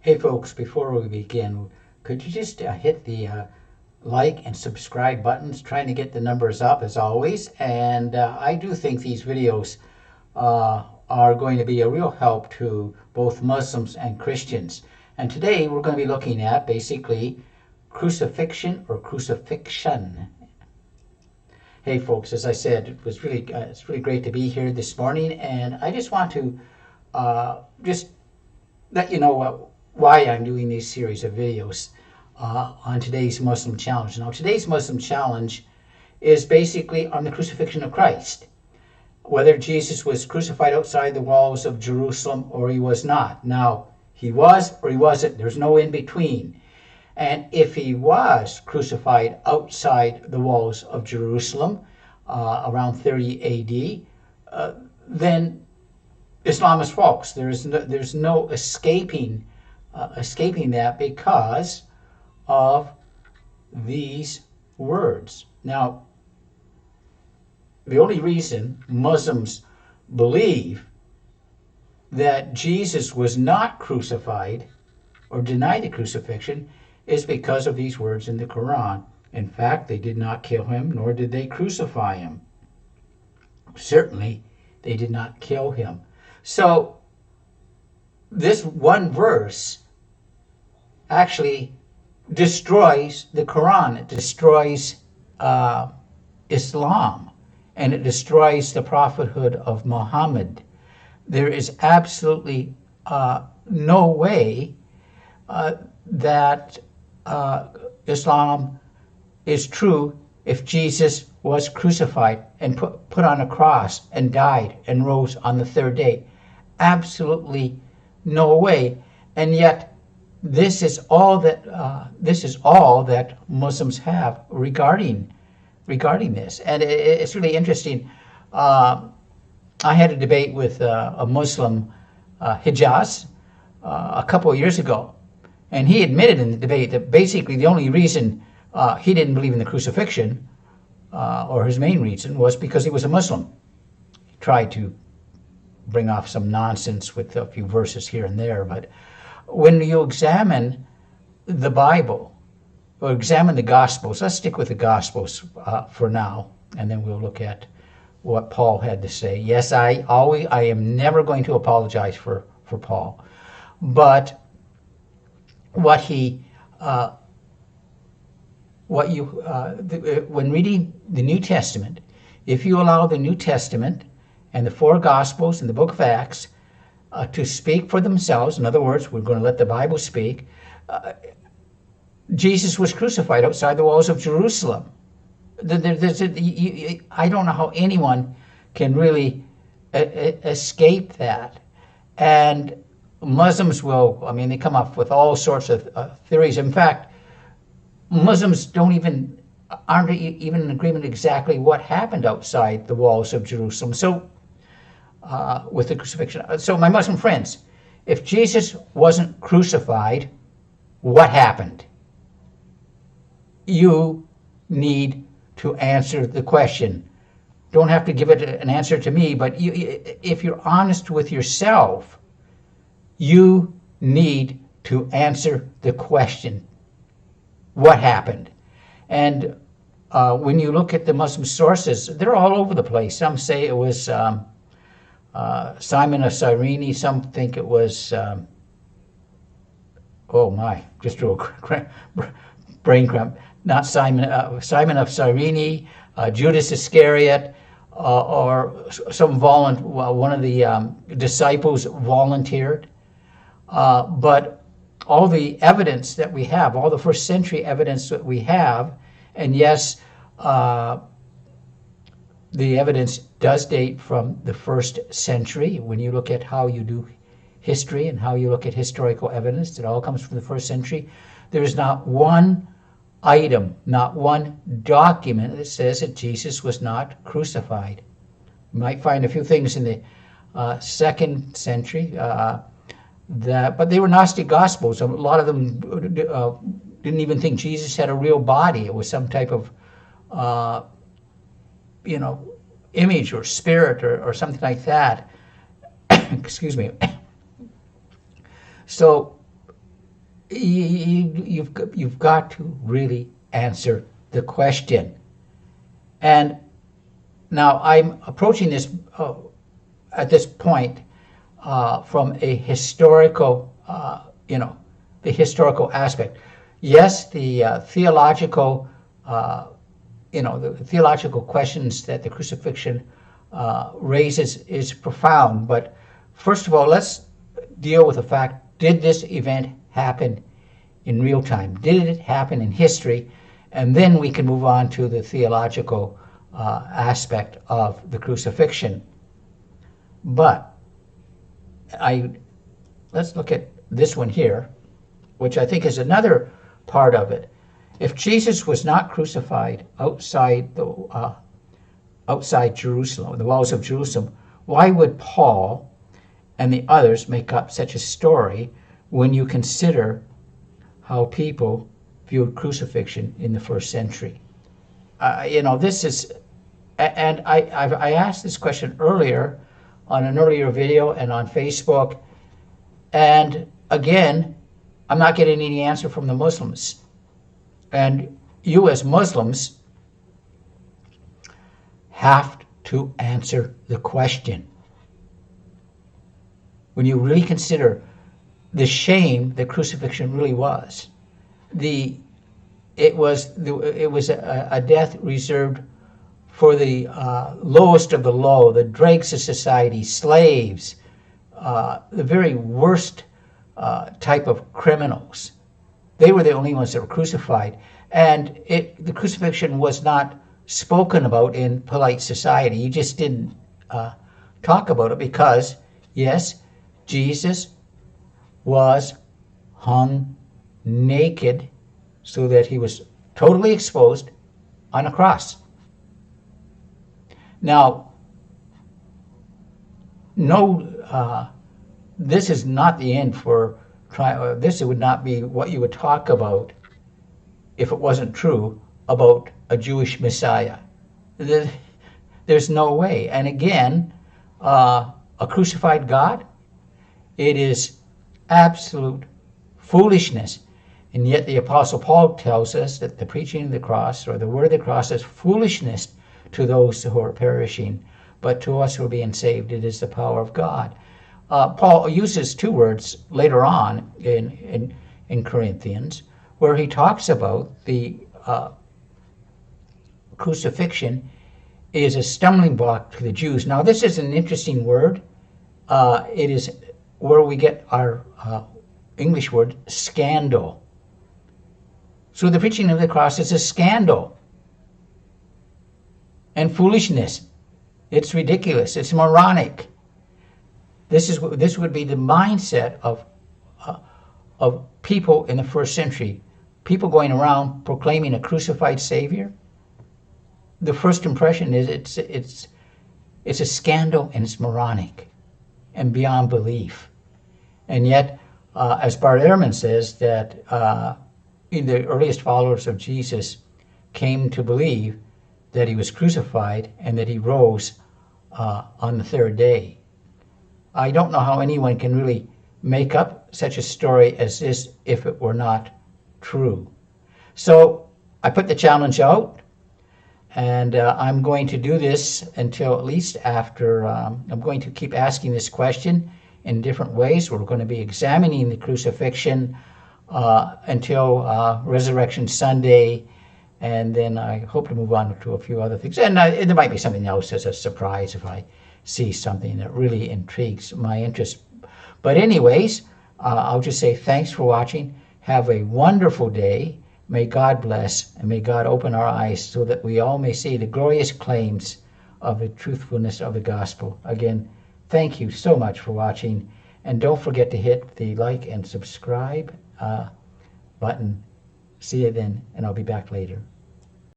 Hey folks, before we begin, could you just hit the like and subscribe buttons, trying to get the numbers up as always. And I do think these videos are going to be a real help to both Muslims and Christians. And today we're going to be looking at basically crucifixion or crucifixion. Hey folks, as I said, it's really great to be here this morning, and I just want to just let you know why I'm doing these series of videos on today's Muslim Challenge. Now, today's Muslim Challenge is basically on the crucifixion of Christ, whether Jesus was crucified outside the walls of Jerusalem or he was not. Now, he was or he wasn't. There's no in between. And if he was crucified outside the walls of Jerusalem around 30 AD, then Islam is false. There's no escaping that because of these words. Now, the only reason Muslims believe that Jesus was not crucified or deny the crucifixion is because of these words in the Quran. In fact, they did not kill him, nor did they crucify him. Certainly, they did not kill him. So, this one verse actually destroys the Quran. It destroys Islam, and it destroys the prophethood of Muhammad. There is absolutely no way that Islam is true if Jesus was crucified and put on a cross and died and rose on the third day. Absolutely no way. And yet, this is all that Muslims have regarding this, and it's really interesting. I had a debate with a Muslim, Hijaz, a couple of years ago. And he admitted in the debate that basically the only reason he didn't believe in the crucifixion, or his main reason, was because he was a Muslim. He tried to bring off some nonsense with a few verses here and there, but when you examine the Bible, or examine the Gospels, let's stick with the Gospels for now, and then we'll look at what Paul had to say. Yes, I am never going to apologize for Paul, but when reading the New Testament, if you allow the New Testament and the four Gospels and the book of Acts to speak for themselves, in other words, we're going to let the Bible speak, Jesus was crucified outside the walls of Jerusalem. I don't know how anyone can really escape that. And Muslims they come up with all sorts of theories. In fact, Muslims aren't even in agreement exactly what happened outside the walls of Jerusalem. So, with the crucifixion. So, my Muslim friends, if Jesus wasn't crucified, what happened? You need to answer the question. Don't have to give it an answer to me, but if you're honest with yourself, you need to answer the question. What happened? And when you look at the Muslim sources, they're all over the place. Some say it was Simon of Cyrene. Some think it was, just drew a brain cramp. Not Simon of Cyrene, Judas Iscariot, or one of the disciples volunteered. But all the evidence that we have, all the first century evidence that we have, and yes, the evidence does date from the first century. When you look at how you do history and how you look at historical evidence, it all comes from the first century. There is not one item, not one document that says that Jesus was not crucified. You might find a few things in the second century, but they were Gnostic Gospels. A lot of them didn't even think Jesus had a real body. It was some type of, image or spirit or something like that. Excuse me. So you've got to really answer the question. And now I'm approaching this at this point from a historical, the historical aspect. Yes, the theological, the theological questions that the crucifixion raises is profound. But first of all, let's deal with the fact: did this event happen in real time? Did it happen in history? And then we can move on to the theological aspect of the crucifixion. But let's look at this one here, which I think is another part of it. If Jesus was not crucified outside Jerusalem, the walls of Jerusalem, why would Paul and the others make up such a story when you consider how people viewed crucifixion in the first century? This is, and I asked this question earlier on an earlier video and on Facebook, and again, I'm not getting any answer from the Muslims. And you as Muslims have to answer the question. When you really consider the shame that crucifixion really was, it was a death reserved for the lowest of the low, the dregs of society, slaves, the very worst type of criminals. They were the only ones that were crucified. And the crucifixion was not spoken about in polite society. You just didn't talk about it because, yes, Jesus was hung naked so that he was totally exposed on a cross. Now, this is not the end for this would not be what you would talk about if it wasn't true about a Jewish Messiah. There's no way. And again, a crucified God, it is absolute foolishness. And yet the Apostle Paul tells us that the preaching of the cross, or the word of the cross, is foolishness to those who are perishing, but to us who are being saved, it is the power of God. Paul uses two words later on in Corinthians, where he talks about the crucifixion is a stumbling block to the Jews. Now, this is an interesting word. It is where we get our English word scandal. So the preaching of the cross is a scandal and foolishness. It's ridiculous. It's moronic. This would be the mindset of people in the first century. People going around proclaiming a crucified Savior. The first impression is it's a scandal and it's moronic and beyond belief. And yet, as Bart Ehrman says, that in the earliest followers of Jesus came to believe that he was crucified and that he rose on the third day. I don't know how anyone can really make up such a story as this if it were not true. So I put the challenge out, and I'm going to do this until at least after, I'm going to keep asking this question in different ways. We're going to be examining the crucifixion until Resurrection Sunday, and then I hope to move on to a few other things. And there might be something else as a surprise if I see something that really intrigues my interest. But anyways, I'll just say thanks for watching. Have a wonderful day. May God bless, and may God open our eyes so that we all may see the glorious claims of the truthfulness of the gospel. Again, thank you so much for watching, and don't forget to hit the like and subscribe button. See you then, and I'll be back later.